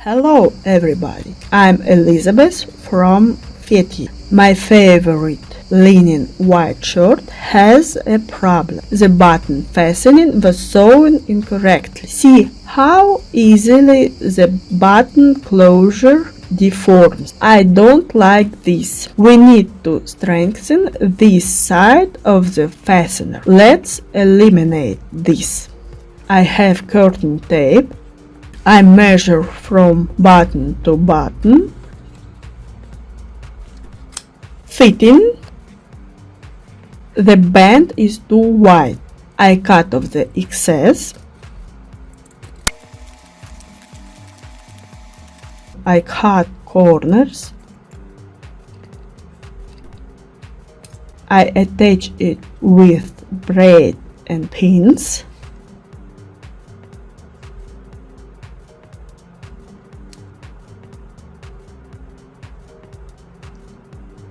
Hello everybody, I'm Elizabeth from Fethiye. My favorite linen white shirt has a problem. The button fastening was sewn incorrectly. See how easily the button closure deforms. I don't like this. We need to strengthen this side of the fastener. Let's eliminate this. I have curtain tape. I measure from button to button. Fitting. The band is too wide. I cut off the excess. I cut corners. I attach it with braid and pins.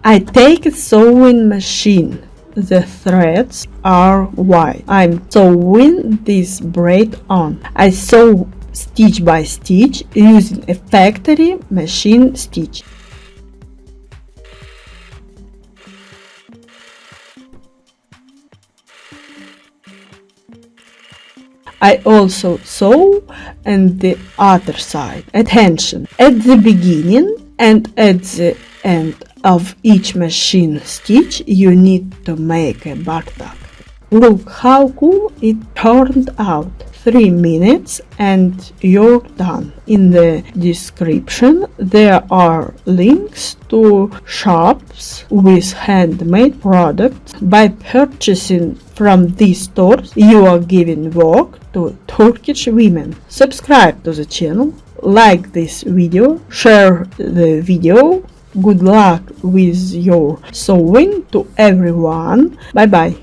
I take a sewing machine. The threads are wide. I'm sewing this braid on. I sew stitch by stitch using a factory machine stitch. I also sew on the other side. Attention! At the beginning and at the end of each machine stitch you need to make a bartack. Look how cool it turned out. 3 minutes and you're done. In the description there are links to shops with handmade products. By purchasing from these stores you are giving work to Turkish women. Subscribe to the channel, like this video, share the video. Good luck with your sewing to everyone. Bye bye.